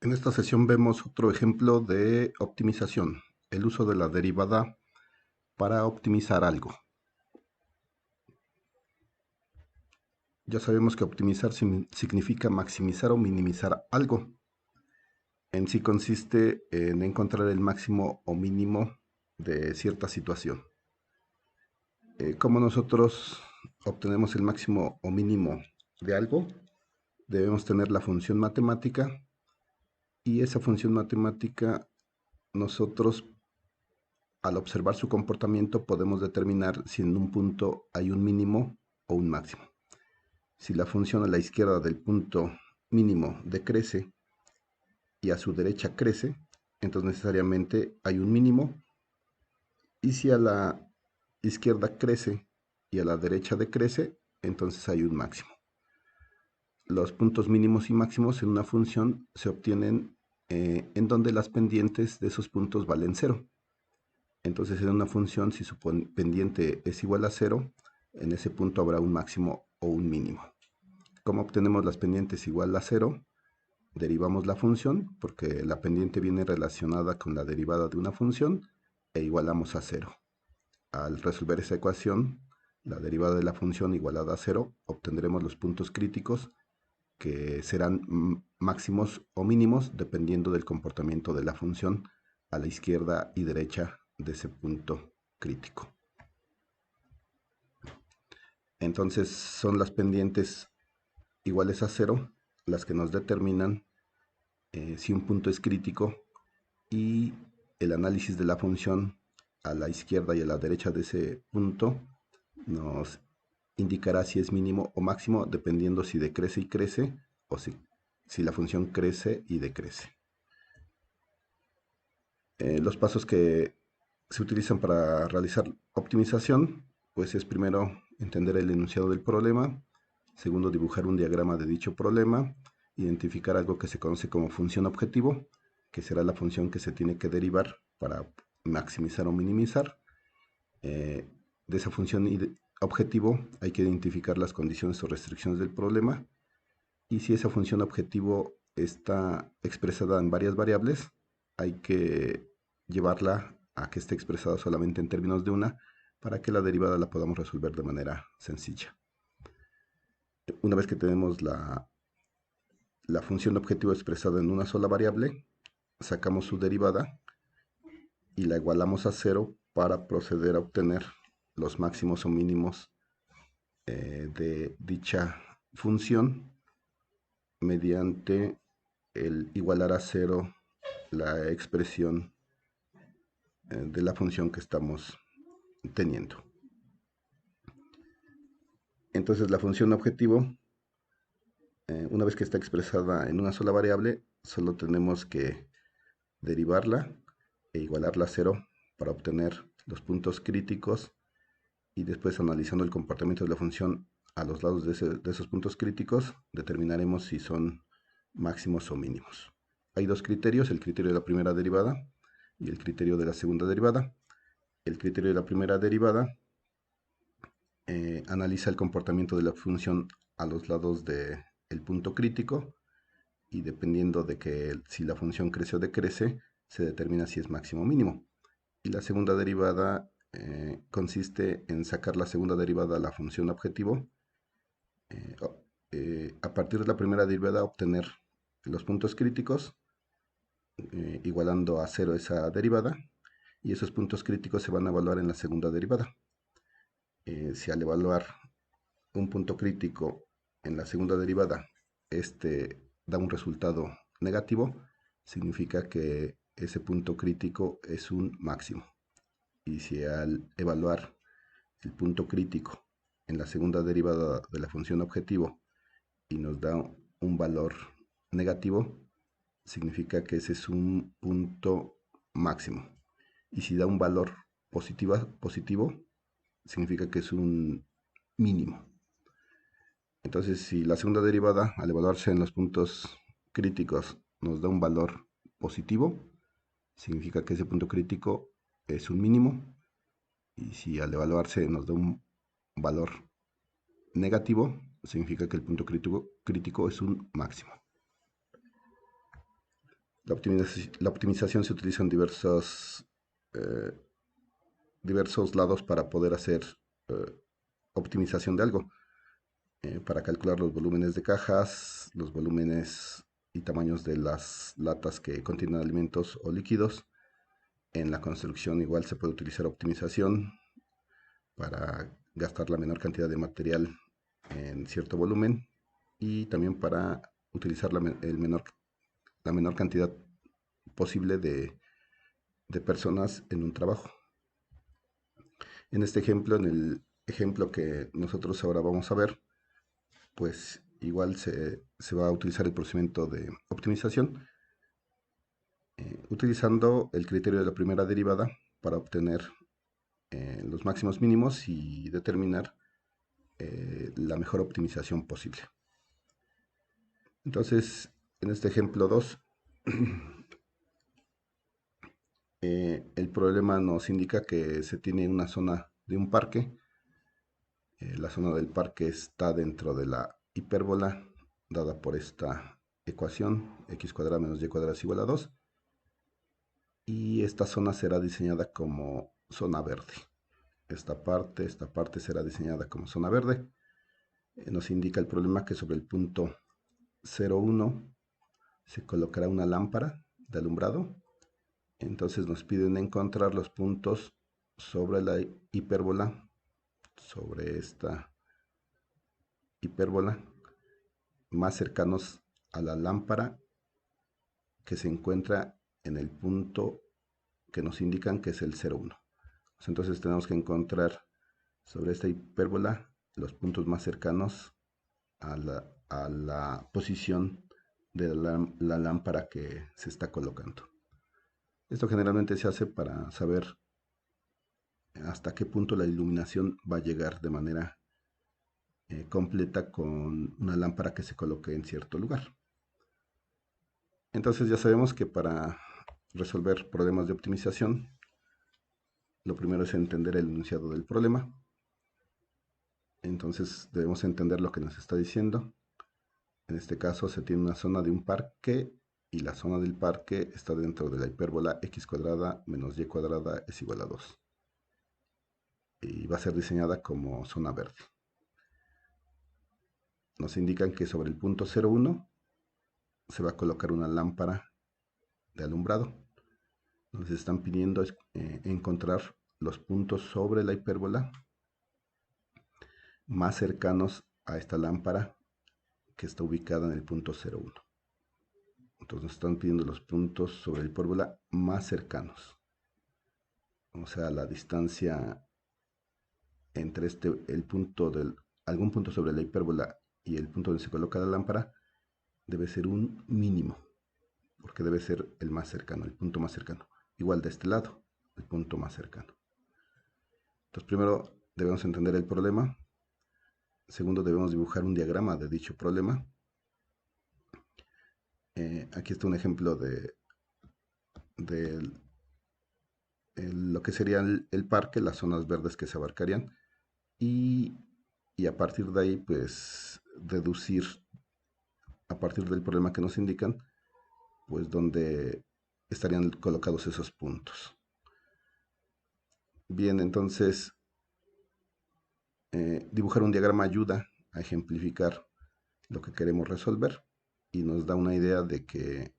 En esta sesión vemos otro ejemplo de optimización, el uso de la derivada para optimizar algo. Ya sabemos que optimizar significa maximizar o minimizar algo. En sí consiste en encontrar el máximo o mínimo de cierta situación. ¿Cómo nosotros obtenemos el máximo o mínimo de algo? Debemos tener la función matemática y esa función matemática nosotros al observar su comportamiento podemos determinar si en un punto hay un mínimo o un máximo. Si la función a la izquierda del punto mínimo decrece y a su derecha crece, entonces necesariamente hay un mínimo. Y si a la izquierda crece y a la derecha decrece, entonces hay un máximo. Los puntos mínimos y máximos en una función se obtienen en donde las pendientes de esos puntos valen cero. Entonces en una función, si su pendiente es igual a cero, en ese punto habrá un máximo o un mínimo. ¿Cómo obtenemos las pendientes igual a cero? Derivamos la función, porque la pendiente viene relacionada con la derivada de una función, e igualamos a cero. Al resolver esa ecuación, la derivada de la función igualada a cero, obtendremos los puntos críticos, que serán máximos o mínimos dependiendo del comportamiento de la función a la izquierda y derecha de ese punto crítico. Entonces son las pendientes iguales a cero las que nos determinan si un punto es crítico, y el análisis de la función a la izquierda y a la derecha de ese punto nos indicará si es mínimo o máximo dependiendo si decrece y crece o si la función crece y decrece. Los pasos que se utilizan para realizar optimización, pues es primero entender el enunciado del problema, segundo dibujar un diagrama de dicho problema, identificar algo que se conoce como función objetivo, que será la función que se tiene que derivar para maximizar o minimizar. De esa función objetivo hay que identificar las condiciones o restricciones del problema, y si esa función objetivo está expresada en varias variables, hay que llevarla a que esté expresada solamente en términos de una, para que la derivada la podamos resolver de manera sencilla. Una vez que tenemos la función objetivo expresada en una sola variable, sacamos su derivada y la igualamos a cero para proceder a obtener los máximos o mínimos de dicha función mediante el igualar a cero la expresión de la función que estamos teniendo. Entonces la función objetivo, una vez que está expresada en una sola variable, solo tenemos que derivarla e igualarla a cero para obtener los puntos críticos, y después, analizando el comportamiento de la función a los lados de esos puntos críticos, determinaremos si son máximos o mínimos. Hay dos criterios: el criterio de la primera derivada y el criterio de la segunda derivada. El criterio de la primera derivada analiza el comportamiento de la función a los lados del punto crítico, y dependiendo de que si la función crece o decrece, se determina si es máximo o mínimo. Y la segunda derivada consiste en sacar la segunda derivada a la función objetivo, a partir de la primera derivada obtener los puntos críticos, igualando a cero esa derivada, y esos puntos críticos se van a evaluar en la segunda derivada. Si al evaluar un punto crítico en la segunda derivada este da un resultado negativo, significa que ese punto crítico es un máximo. Y si al evaluar el punto crítico en la segunda derivada de la función objetivo y nos da un valor negativo, significa que ese es un punto máximo. Y si da un valor positivo, significa que es un mínimo. Entonces, si la segunda derivada, al evaluarse en los puntos críticos, nos da un valor positivo, significa que ese punto crítico es un mínimo. Y si al evaluarse nos da un valor negativo, significa que el punto crítico es un máximo. La optimización se utiliza en eh, diversos lados para poder hacer eh, optimización de algo. Para calcular los volúmenes de cajas, los volúmenes y tamaños de las latas que contienen alimentos o líquidos. En la construcción igual se puede utilizar optimización para gastar la menor cantidad de material en cierto volumen y también para utilizar la menor cantidad posible de personas en un trabajo. En este ejemplo, en el ejemplo que nosotros ahora vamos a ver, pues igual se va a utilizar el procedimiento de optimización utilizando el criterio de la primera derivada para obtener los máximos mínimos y determinar la mejor optimización posible. Entonces, en este ejemplo 2, el problema nos indica que se tiene una zona de un parque. La zona del parque está dentro de la hipérbola dada por esta ecuación, x cuadrada menos y cuadrada es igual a 2. Y esta zona será diseñada como zona verde. Esta parte será diseñada como zona verde. Nos indica el problema que sobre el punto 0,1 se colocará una lámpara de alumbrado. Entonces nos piden encontrar los puntos sobre la hipérbola, sobre esta hipérbola, más cercanos a la lámpara que se encuentra en el punto que nos indican que es el 0,1. Entonces tenemos que encontrar sobre esta hipérbola los puntos más cercanos a la posición de la lámpara que se está colocando. Esto generalmente se hace para saber hasta qué punto la iluminación va a llegar de manera completa con una lámpara que se coloque en cierto lugar. Entonces ya sabemos que para resolver problemas de optimización, lo primero es entender el enunciado del problema. Entonces debemos entender lo que nos está diciendo. En este caso se tiene una zona de un parque y la zona del parque está dentro de la hipérbola x cuadrada menos y cuadrada es igual a 2. Y va a ser diseñada como zona verde. Nos indican que sobre el punto 0,1 se va a colocar una lámpara de alumbrado. Nos están pidiendo encontrar los puntos sobre la hipérbola más cercanos a esta lámpara que está ubicada en el punto 0,1. Entonces nos están pidiendo los puntos sobre la hipérbola más cercanos. O sea, la distancia entre algún punto sobre la hipérbola y el punto donde se coloca la lámpara debe ser un mínimo, porque debe ser el más cercano, el punto más cercano. Igual de este lado, el punto más cercano. Entonces primero debemos entender el problema. Segundo, debemos dibujar un diagrama de dicho problema. Aquí está un ejemplo de lo que sería el parque, las zonas verdes que se abarcarían. Y a partir de ahí, pues, deducir a partir del problema que nos indican, pues, dónde estarían colocados esos puntos. Bien, entonces, dibujar un diagrama ayuda a ejemplificar lo que queremos resolver y nos da una idea de que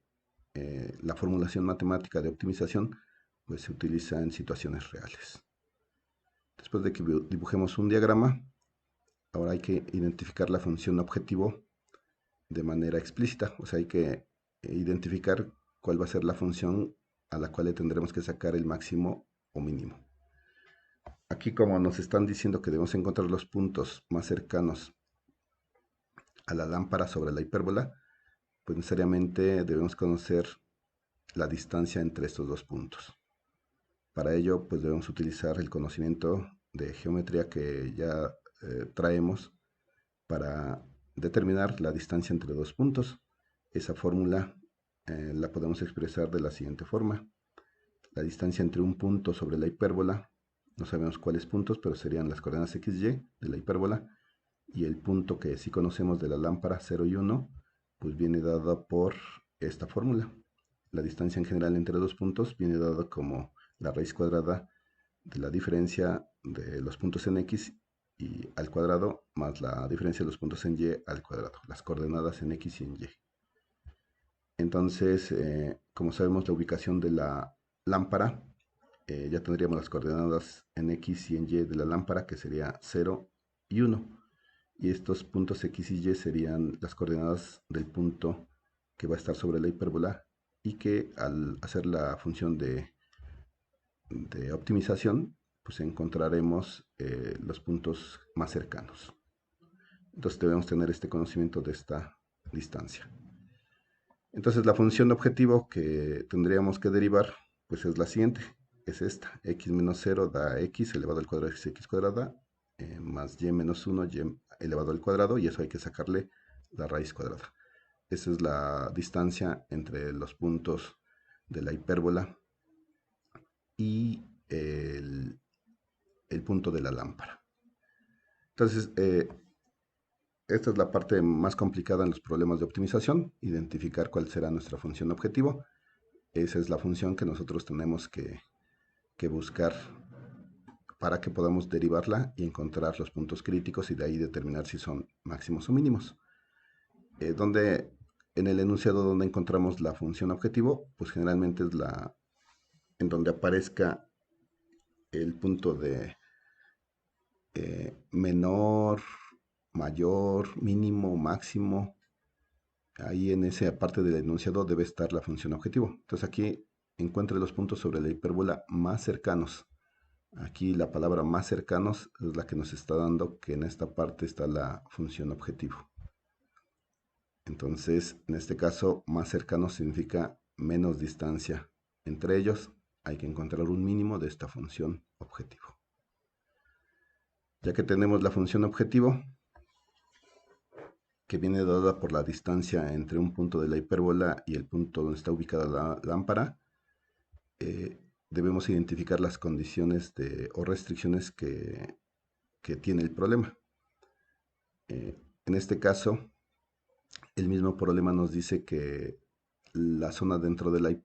la formulación matemática de optimización pues se utiliza en situaciones reales. Después de que dibujemos un diagrama, ahora hay que identificar la función objetivo de manera explícita, o sea, hay que identificar cuál va a ser la función a la cual le tendremos que sacar el máximo o mínimo. Aquí, como nos están diciendo que debemos encontrar los puntos más cercanos a la lámpara sobre la hipérbola, pues necesariamente debemos conocer la distancia entre estos dos puntos. Para ello, pues debemos utilizar el conocimiento de geometría que ya traemos para determinar la distancia entre dos puntos. Esa fórmula la podemos expresar de la siguiente forma. La distancia entre un punto sobre la hipérbola, no sabemos cuáles puntos, pero serían las coordenadas x, y de la hipérbola, y el punto que sí conocemos de la lámpara 0 y 1, pues viene dado por esta fórmula. la distancia en general entre dos puntos viene dada como la raíz cuadrada de la diferencia de los puntos en x y al cuadrado más la diferencia de los puntos en y al cuadrado, las coordenadas en x y en y. Entonces, como sabemos la ubicación de la lámpara, ya tendríamos las coordenadas en x y en y de la lámpara, que sería 0 y 1. Y estos puntos x y y serían las coordenadas del punto que va a estar sobre la hipérbola y que al hacer la función de optimización, pues encontraremos los puntos más cercanos. Entonces debemos tener este conocimiento de esta distancia. Entonces la función objetivo que tendríamos que derivar, pues es la siguiente, es esta, x menos 0 da x elevado al cuadrado de x cuadrada, más y menos 1, y elevado al cuadrado, y eso hay que sacarle la raíz cuadrada. Esa es la distancia entre los puntos de la hipérbola y el punto de la lámpara. Entonces, esta es la parte más complicada en los problemas de optimización, identificar cuál será nuestra función objetivo. Esa es la función que nosotros tenemos que buscar para que podamos derivarla y encontrar los puntos críticos y de ahí determinar si son máximos o mínimos. Donde en el enunciado donde encontramos la función objetivo, pues generalmente es en donde aparezca el punto de menor, mayor, mínimo, máximo. Ahí en esa parte del enunciado debe estar la función objetivo. Entonces aquí encuentre los puntos sobre la hipérbola más cercanos. Aquí la palabra más cercanos es la que nos está dando que en esta parte está la función objetivo. Entonces, en este caso, más cercanos significa menos distancia entre ellos. Hay que encontrar un mínimo de esta función objetivo. Ya que tenemos la función objetivo, que viene dada por la distancia entre un punto de la hipérbola y el punto donde está ubicada la lámpara, debemos identificar las condiciones o restricciones que tiene el problema. En este caso, el mismo problema nos dice que la zona dentro de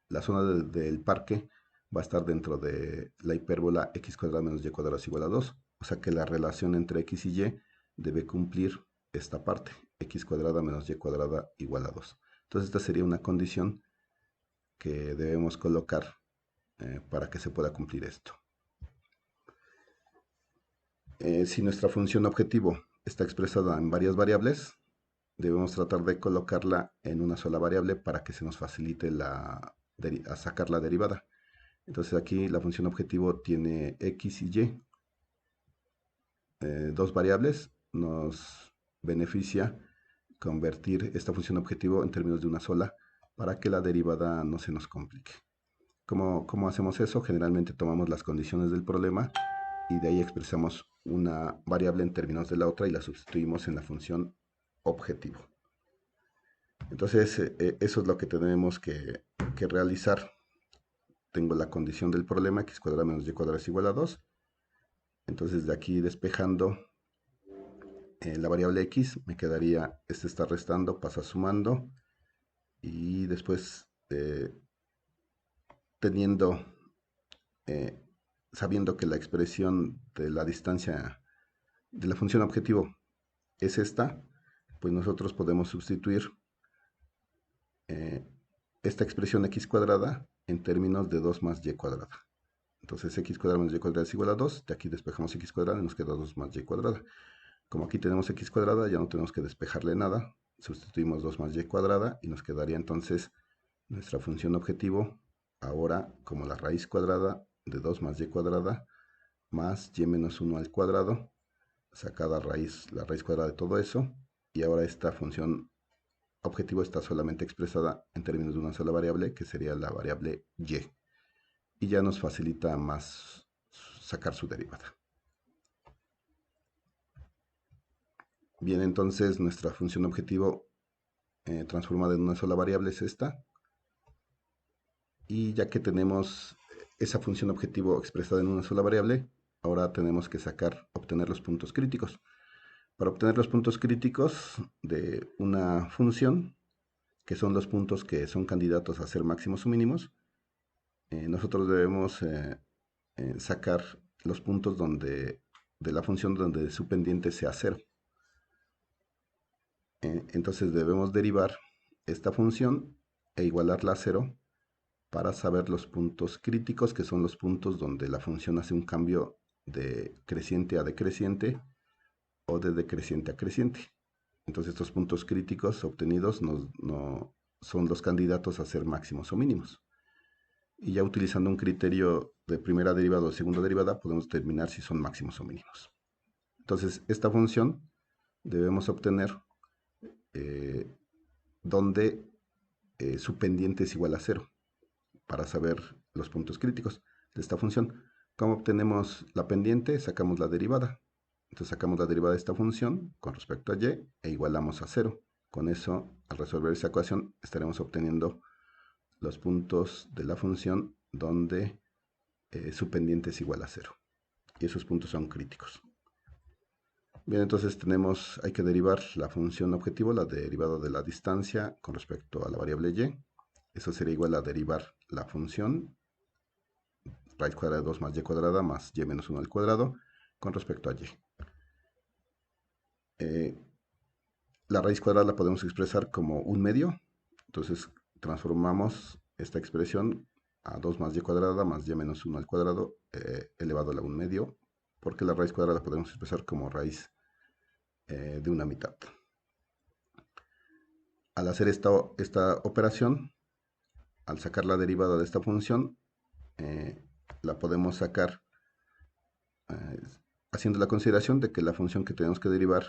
la zona del parque va a estar dentro de la hipérbola x cuadrada menos y cuadrada es igual a 2. O sea que la relación entre x y y debe cumplir esta parte, x cuadrada menos y cuadrada igual a 2. Entonces esta sería una condición que debemos colocar para que se pueda cumplir esto. Si nuestra función objetivo está expresada en varias variables, debemos tratar de colocarla en una sola variable para que se nos facilite a sacar la derivada. Entonces aquí la función objetivo tiene x y y, dos variables. Nos beneficia convertir esta función objetivo en términos de una sola para que la derivada no se nos complique. ¿Cómo hacemos eso? Generalmente tomamos las condiciones del problema y de ahí expresamos una variable en términos de la otra y la sustituimos en la función objetivo. Entonces, eso es lo que tenemos que realizar. Tengo la condición del problema, x cuadrada menos y cuadrada es igual a 2. Entonces, de aquí despejando la variable x, me quedaría, este está restando, pasa sumando. Y después, sabiendo que la expresión de la distancia de la función objetivo es esta, pues nosotros podemos sustituir esta expresión x cuadrada en términos de 2 más y cuadrada. Entonces x cuadrada menos y cuadrada es igual a 2. De aquí despejamos x cuadrada y nos queda 2 más y cuadrada. Como aquí tenemos x cuadrada, ya no tenemos que despejarle nada. Sustituimos 2 más y cuadrada y nos quedaría entonces nuestra función objetivo ahora como la raíz cuadrada de 2 más y cuadrada más y menos 1 al cuadrado, sacada la raíz cuadrada de todo eso, y ahora esta función objetivo está solamente expresada en términos de una sola variable, que sería la variable y ya nos facilita más sacar su derivada. Bien, entonces nuestra función objetivo transformada en una sola variable es esta, y ya que tenemos esa función objetivo expresada en una sola variable, ahora tenemos que obtener los puntos críticos. Para obtener los puntos críticos de una función, que son los puntos que son candidatos a ser máximos o mínimos, nosotros debemos sacar los puntos de la función donde su pendiente sea 0. Entonces debemos derivar esta función e igualarla a 0 para saber los puntos críticos, que son los puntos donde la función hace un cambio de creciente a decreciente o de decreciente a creciente. Entonces estos puntos críticos obtenidos no son los candidatos a ser máximos o mínimos. Y ya utilizando un criterio de primera derivada o segunda derivada podemos determinar si son máximos o mínimos. Entonces esta función debemos obtener donde su pendiente es igual a 0 para saber los puntos críticos de esta función. ¿Cómo obtenemos la pendiente? Sacamos la derivada. Entonces sacamos la derivada de esta función con respecto a y e igualamos a 0. Con eso, al resolver esa ecuación, estaremos obteniendo los puntos de la función donde su pendiente es igual a 0. Y esos puntos son críticos. Bien, entonces hay que derivar la función objetivo, la derivada de la distancia con respecto a la variable y. Eso sería igual a derivar la función raíz cuadrada de 2 más y cuadrada más y menos 1 al cuadrado con respecto a y. La raíz cuadrada la podemos expresar como un medio. Entonces transformamos esta expresión a 2 más y cuadrada más y menos 1 al cuadrado elevado a la 1 medio, porque la raíz cuadrada la podemos expresar como raíz de una mitad. Al hacer esta operación, al sacar la derivada de esta función, la podemos sacar haciendo la consideración de que la función que tenemos que derivar,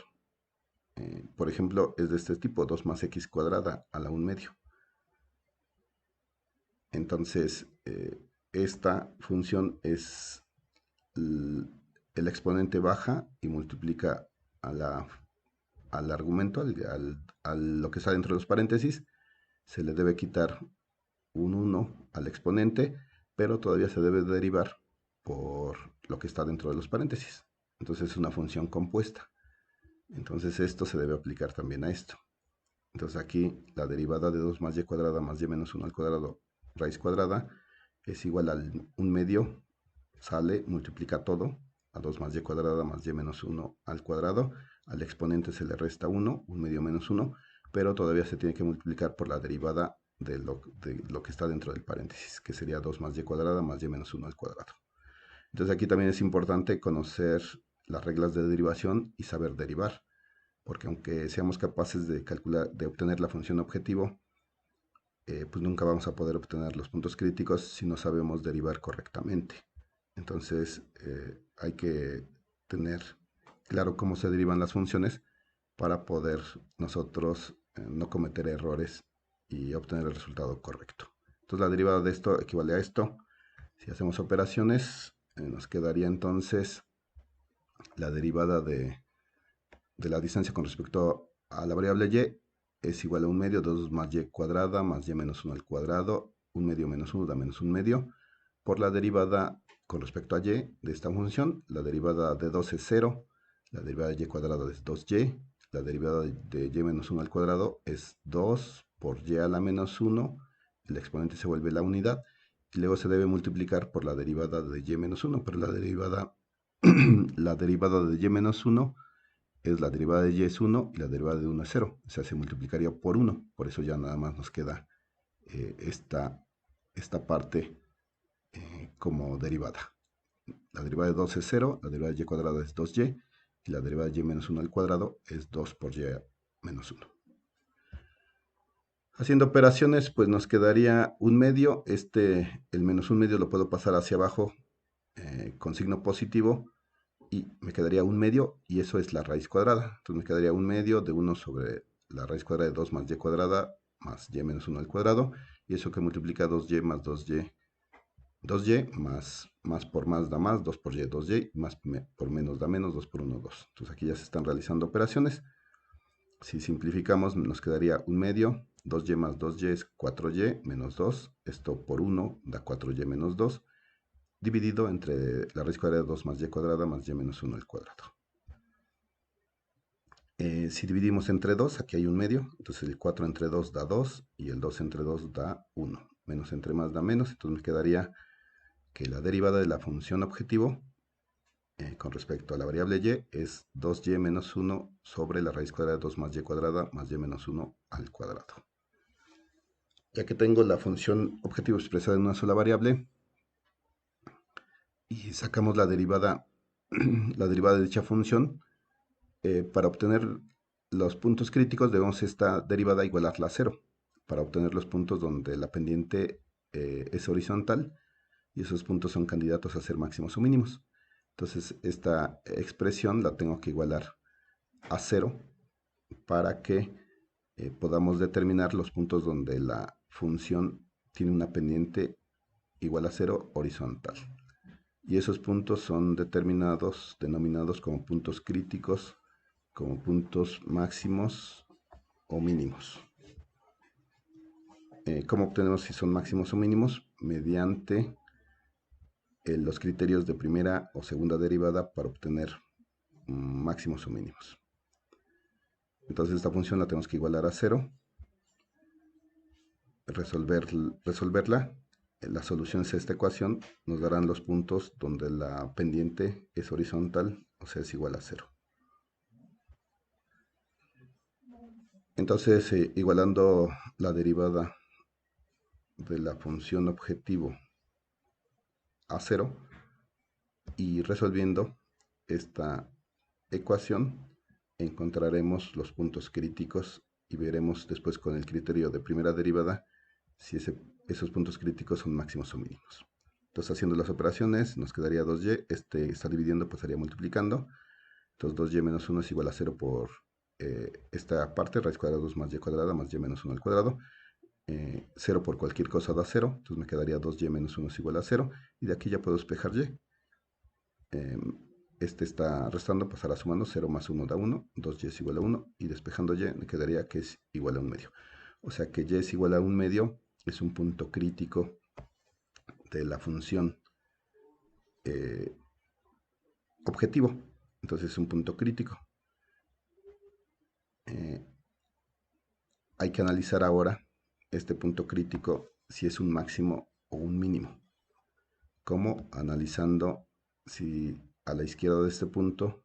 por ejemplo, es de este tipo, 2 más x cuadrada a la 1 medio. Entonces, esta función es el exponente baja y multiplica al argumento, a lo que está dentro de los paréntesis. Se le debe quitar un 1 al exponente, pero todavía se debe derivar por lo que está dentro de los paréntesis. Entonces es una función compuesta. Entonces esto se debe aplicar también a esto. Entonces aquí la derivada de 2 más y cuadrada más y menos 1 al cuadrado raíz cuadrada es igual al 1 medio, sale, multiplica todo, a 2 más y cuadrada más y menos 1 al cuadrado. Al exponente se le resta 1, 1 medio menos 1, pero todavía se tiene que multiplicar por la derivada de lo que está dentro del paréntesis, que sería 2 más y cuadrada más y menos 1 al cuadrado. Entonces aquí también es importante conocer las reglas de derivación y saber derivar, porque aunque seamos capaces de calcular, de obtener la función objetivo, pues nunca vamos a poder obtener los puntos críticos si no sabemos derivar correctamente. Entonces hay que tener claro cómo se derivan las funciones para poder nosotros no cometer errores y obtener el resultado correcto. Entonces la derivada de esto equivale a esto. Si hacemos operaciones, nos quedaría entonces la derivada de la distancia con respecto a la variable y es igual a 1 medio, 2 más y cuadrada más y menos 1 al cuadrado, 1 medio menos 1 da menos 1 medio, por la derivada con respecto a y de esta función. La derivada de 2 es 0, la derivada de y cuadrado es 2y, la derivada de y menos 1 al cuadrado es 2 por y a la menos 1, el exponente se vuelve la unidad, y luego se debe multiplicar por la derivada de y menos 1, pero la derivada de y menos 1 es la derivada de y es 1 y la derivada de 1 es 0, o sea, se multiplicaría por 1, por eso ya nada más nos queda esta parte como derivada. La derivada de 2 es 0, la derivada de y cuadrada es 2y, y la derivada de y menos 1 al cuadrado es 2 por y menos 1. Haciendo operaciones, pues nos quedaría 1 medio, el menos 1 medio lo puedo pasar hacia abajo con signo positivo, y me quedaría 1 medio, y eso es la raíz cuadrada. Entonces me quedaría 1 medio de 1 sobre la raíz cuadrada de 2 más y cuadrada más y menos 1 al cuadrado, y eso que multiplica 2y más 2y, 2y más por más da más, 2 por y, 2y, más por menos da menos, 2 por 1, 2. Entonces aquí ya se están realizando operaciones. Si simplificamos nos quedaría 1 medio, 2y más 2y es 4y menos 2, esto por 1 da 4y menos 2, dividido entre la raíz cuadrada de 2 más y cuadrada más y menos 1 al cuadrado. Si dividimos entre 2, aquí hay un medio, entonces el 4 entre 2 da 2 y el 2 entre 2 da 1. Menos entre más da menos, entonces me quedaría que la derivada de la función objetivo con respecto a la variable y es 2y menos 1 sobre la raíz cuadrada de 2 más y cuadrada más y menos 1 al cuadrado. Ya que tengo la función objetivo expresada en una sola variable y sacamos la derivada, la derivada de dicha función, para obtener los puntos críticos debemos esta derivada igualarla a 0 para obtener los puntos donde la pendiente es horizontal y esos puntos son candidatos a ser máximos o mínimos. Entonces esta expresión la tengo que igualar a 0 para que podamos determinar los puntos donde la función tiene una pendiente igual a 0 horizontal. Y esos puntos son denominados como puntos críticos, como puntos máximos o mínimos. ¿Cómo obtenemos si son máximos o mínimos? Mediante los criterios de primera o segunda derivada para obtener máximos o mínimos. Entonces esta función la tenemos que igualar a 0, resolverla. Las soluciones a esta ecuación nos darán los puntos donde la pendiente es horizontal, o sea, es igual a 0. Entonces, igualando la derivada de la función objetivo a 0 y resolviendo esta ecuación, encontraremos los puntos críticos y veremos después con el criterio de primera derivada si esos puntos críticos son máximos o mínimos. Entonces, haciendo las operaciones, nos quedaría 2y, está dividiendo, pues estaría multiplicando. Entonces, 2y menos 1 es igual a 0 por esta parte, raíz cuadrada de 2 más y cuadrada, más y menos 1 al cuadrado. 0 por cualquier cosa da 0, entonces me quedaría 2y menos 1 es igual a 0, y de aquí ya puedo despejar y. Este está restando, pasará sumando, 0 más 1 da 1, 2y es igual a 1, y despejando y me quedaría que es igual a 1 medio. O sea que y es igual a 1 medio es un punto crítico de la función objetivo. Entonces es un punto crítico. Hay que analizar ahora este punto crítico si es un máximo o un mínimo. ¿Cómo? Analizando si a la izquierda de este punto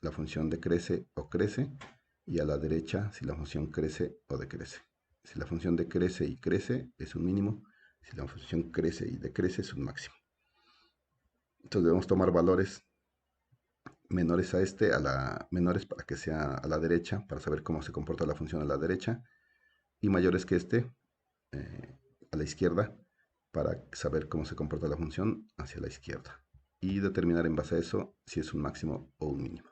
la función decrece o crece, y a la derecha si la función crece o decrece. Si la función decrece y crece es un mínimo, si la función crece y decrece es un máximo. Entonces debemos tomar valores menores a menores para que sea a la derecha, para saber cómo se comporta la función a la derecha, y mayores que a la izquierda, para saber cómo se comporta la función hacia la izquierda, y determinar en base a eso si es un máximo o un mínimo.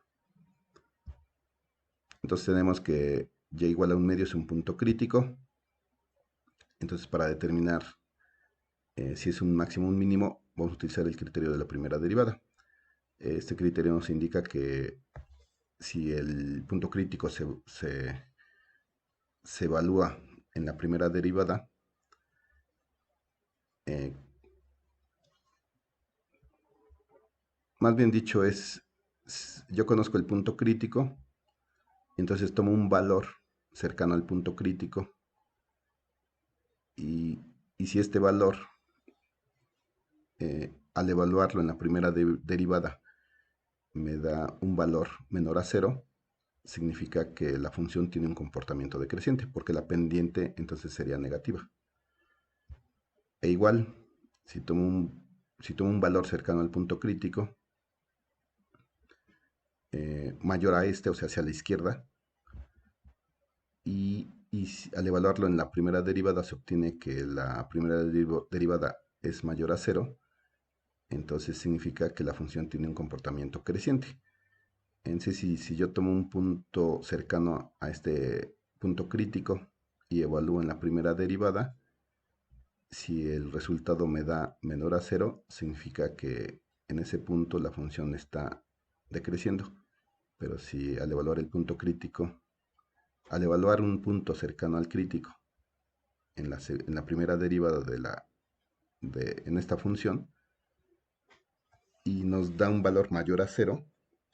Entonces tenemos que y igual a 1 medio es un punto crítico. Entonces, para determinar si es un máximo o un mínimo, vamos a utilizar el criterio de la primera derivada. Este criterio nos indica que si el punto crítico se evalúa en la primera derivada, eh, más bien dicho yo conozco el punto crítico, entonces tomo un valor cercano al punto crítico, y si este valor, al evaluarlo en la primera derivada, me da un valor menor a 0, significa que la función tiene un comportamiento decreciente, porque la pendiente entonces sería negativa. E igual, si tomo un valor cercano al punto crítico, mayor a este, o sea, hacia la izquierda, y al evaluarlo en la primera derivada se obtiene que la primera derivada es mayor a 0, entonces significa que la función tiene un comportamiento creciente. Entonces, si yo tomo un punto cercano a este punto crítico y evalúo en la primera derivada, si el resultado me da menor a 0, significa que en ese punto la función está decreciendo. Pero si al evaluar el punto crítico, al evaluar un punto cercano al crítico en la primera derivada en esta función, y nos da un valor mayor a 0,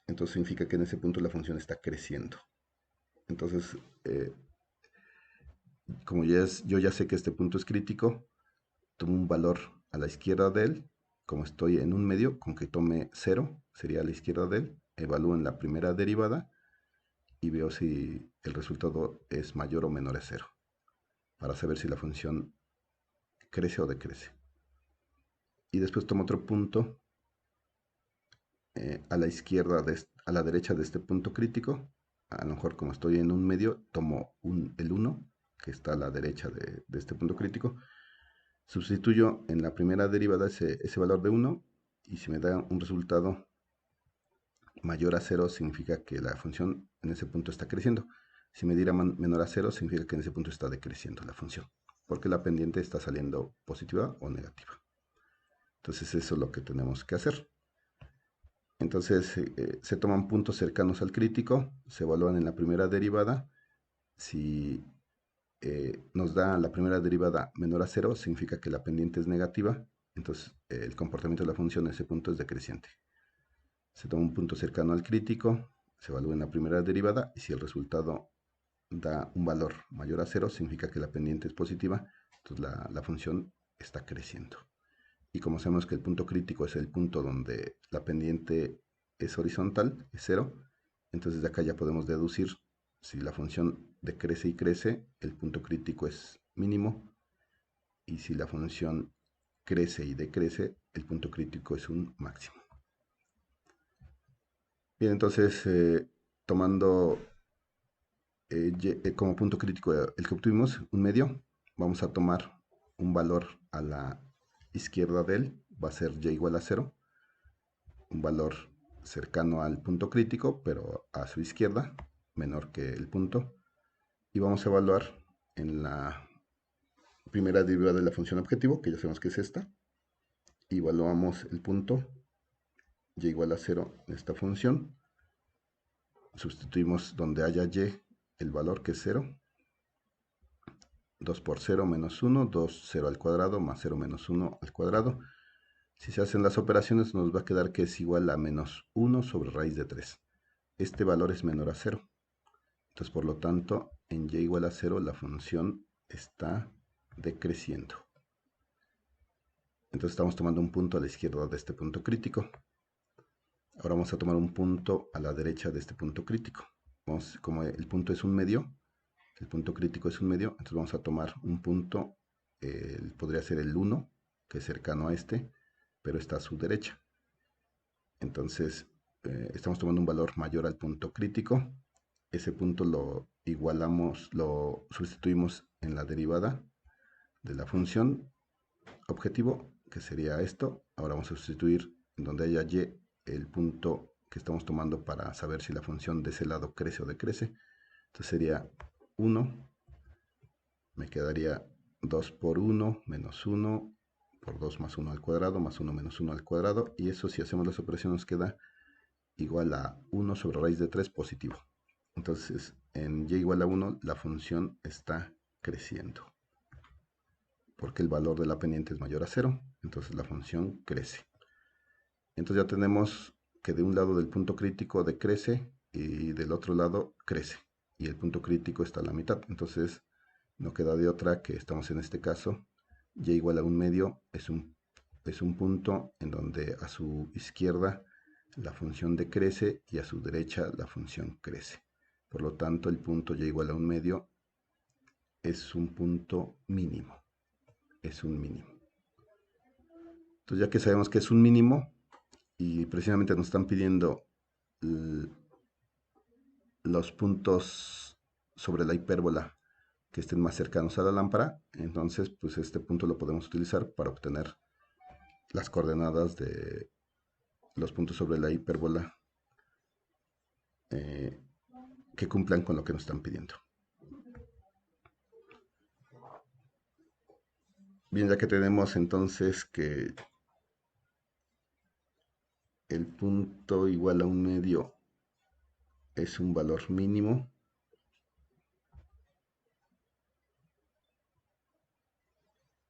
entonces significa que en ese punto la función está creciendo. Entonces, como yo ya sé que este punto es crítico, tomo un valor a la izquierda de él. Como estoy en un medio, con que tome 0 sería a la izquierda de él. Evalúo en la primera derivada y veo si el resultado es mayor o menor a 0, para saber si la función crece o decrece. Y después tomo otro punto a la izquierda, a la derecha de este punto crítico. A lo mejor como estoy en un medio, tomo el 1, que está a la derecha de este punto crítico. Sustituyo en la primera derivada ese valor de 1 y si me da un resultado mayor a 0 significa que la función en ese punto está creciendo. Si me diera menor a 0 significa que en ese punto está decreciendo la función, porque la pendiente está saliendo positiva o negativa. Entonces eso es lo que tenemos que hacer. Entonces se toman puntos cercanos al crítico, se evalúan en la primera derivada. Si nos da la primera derivada menor a 0, significa que la pendiente es negativa. Entonces el comportamiento de la función en ese punto es decreciente. Se toma un punto cercano al crítico, se evalúa en la primera derivada y si el resultado da un valor mayor a 0, significa que la pendiente es positiva. Entonces la función está creciendo. Y como sabemos que el punto crítico es el punto donde la pendiente es horizontal, es 0, entonces de acá ya podemos deducir si la función decrece y crece, el punto crítico es mínimo, y si la función crece y decrece, el punto crítico es un máximo. Bien, entonces tomando como punto crítico el que obtuvimos, un medio, vamos a tomar un valor a la izquierda de él, va a ser y igual a 0, un valor cercano al punto crítico, pero a su izquierda, menor que el punto. Y vamos a evaluar en la primera derivada de la función objetivo, que ya sabemos que es esta. Y evaluamos el punto y igual a 0 en esta función. Sustituimos donde haya y el valor que es 0. 2 por 0 menos 1, 2, 0 al cuadrado, más 0 menos 1 al cuadrado. Si se hacen las operaciones nos va a quedar que es igual a menos 1 sobre raíz de 3. Este valor es menor a 0. Entonces, por lo tanto, en y igual a 0 la función está decreciendo. Entonces estamos tomando un punto a la izquierda de este punto crítico. Ahora vamos a tomar un punto a la derecha de este punto crítico. Como el punto es un medio, el punto crítico es un medio, entonces vamos a tomar un punto, podría ser el 1, que es cercano a este, pero está a su derecha. Entonces estamos tomando un valor mayor al punto crítico. Ese punto lo igualamos, lo sustituimos en la derivada de la función objetivo, que sería esto. Ahora vamos a sustituir en donde haya y el punto que estamos tomando para saber si la función de ese lado crece o decrece. Entonces sería 1, me quedaría 2 por 1 menos 1 por 2 más 1 al cuadrado más 1 menos 1 al cuadrado, y eso si hacemos las operaciones nos queda igual a 1 sobre raíz de 3 positivo. Entonces en y igual a 1 la función está creciendo, porque el valor de la pendiente es mayor a 0, entonces la función crece. Entonces ya tenemos que de un lado del punto crítico decrece y del otro lado crece, y el punto crítico está a la mitad. Entonces no queda de otra que estamos en este caso, y igual a un medio es un punto en donde a su izquierda la función decrece y a su derecha la función crece. Por lo tanto, el punto y igual a un medio es un punto mínimo. Es un mínimo. Entonces, ya que sabemos que es un mínimo y precisamente nos están pidiendo los puntos sobre la hipérbola que estén más cercanos a la lámpara, entonces pues este punto lo podemos utilizar para obtener las coordenadas de los puntos sobre la hipérbola eh, que cumplan con lo que nos están pidiendo. Bien, ya que tenemos entonces que el punto igual a un medio es un valor mínimo,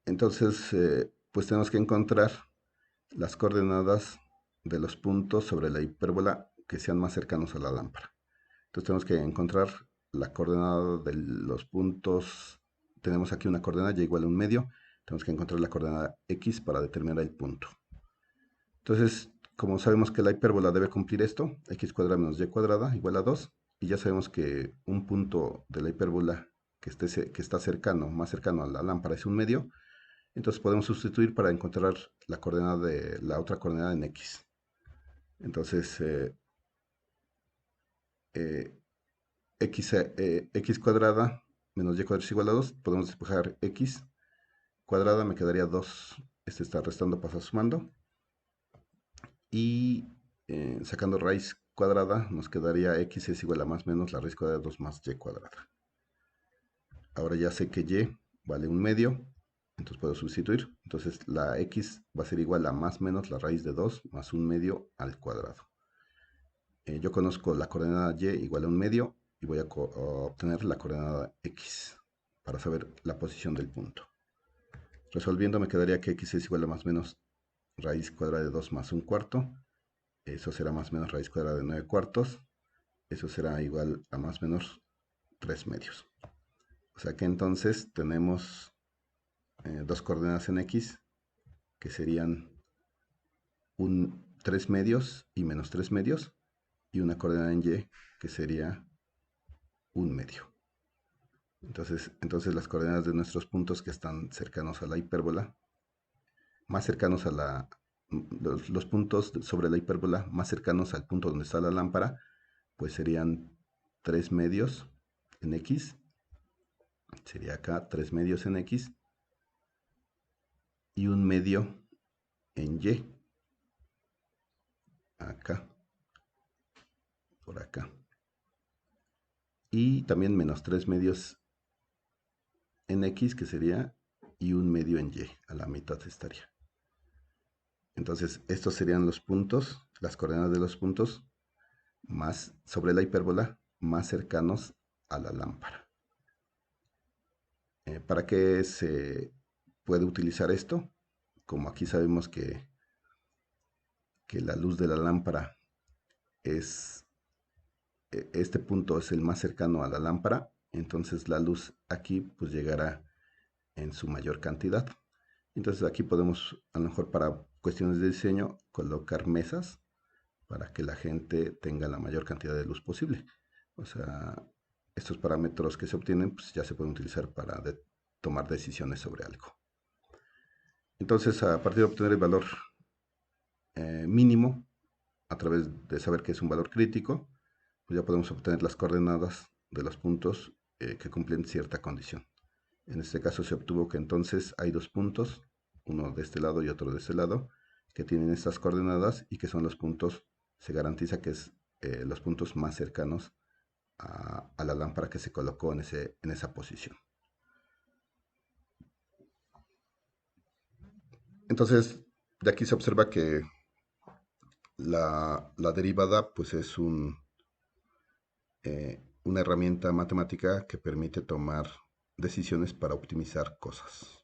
entonces pues tenemos que encontrar las coordenadas de los puntos sobre la hipérbola que sean más cercanos a la lámpara. Entonces tenemos que encontrar la coordenada de los puntos. Tenemos aquí una coordenada y igual a un medio. Tenemos que encontrar la coordenada x para determinar el punto. Entonces, como sabemos que la hipérbola debe cumplir esto, x cuadrada menos y cuadrada igual a 2, y ya sabemos que un punto de la hipérbola que está cercano, más cercano a la lámpara es un medio, entonces podemos sustituir para encontrar la coordenada de la otra coordenada en x. Entonces, x cuadrada menos y cuadrada es igual a 2, podemos despejar x cuadrada, me quedaría 2, este está restando, pasa sumando, y sacando raíz cuadrada nos quedaría x es igual a más menos la raíz cuadrada de 2 más y cuadrada. Ahora ya sé que y vale un medio, entonces puedo sustituir. Entonces la x va a ser igual a más menos la raíz de 2 más un medio al cuadrado. Yo conozco la coordenada y igual a un medio y voy a obtener la coordenada x para saber la posición del punto. Resolviendo me quedaría que x es igual a más menos raíz cuadrada de 2 más un cuarto. Eso será más menos raíz cuadrada de 9 cuartos. Eso será igual a más menos 3 medios. O sea que entonces tenemos dos coordenadas en x que serían 3 medios y menos 3 medios, y una coordenada en y que sería un medio. Entonces las coordenadas de nuestros puntos que están cercanos a la hipérbola, más cercanos a los puntos sobre la hipérbola más cercanos al punto donde está la lámpara, pues serían 3 medios en x, sería acá 3 medios en x, y un medio en y, acá, por acá. Y también menos 3 medios en x, que sería, y un medio en y, a la mitad estaría. Entonces, estos serían los puntos, las coordenadas de los puntos más sobre la hipérbola más cercanos a la lámpara. ¿Para qué se puede utilizar esto? Como aquí sabemos que la luz de la lámpara es, este punto es el más cercano a la lámpara, entonces la luz aquí pues llegará en su mayor cantidad. Entonces aquí podemos, a lo mejor para cuestiones de diseño, colocar mesas para que la gente tenga la mayor cantidad de luz posible. O sea, estos parámetros que se obtienen pues ya se pueden utilizar para tomar decisiones sobre algo. Entonces, a partir de obtener el valor mínimo, a través de saber que es un valor crítico, pues ya podemos obtener las coordenadas de los puntos que cumplen cierta condición. En este caso se obtuvo que entonces hay dos puntos, uno de este lado y otro de este lado, que tienen estas coordenadas y que son los puntos, se garantiza que es los puntos más cercanos a la lámpara que se colocó en esa posición. Entonces, de aquí se observa que la derivada pues es una herramienta matemática que permite tomar decisiones para optimizar cosas.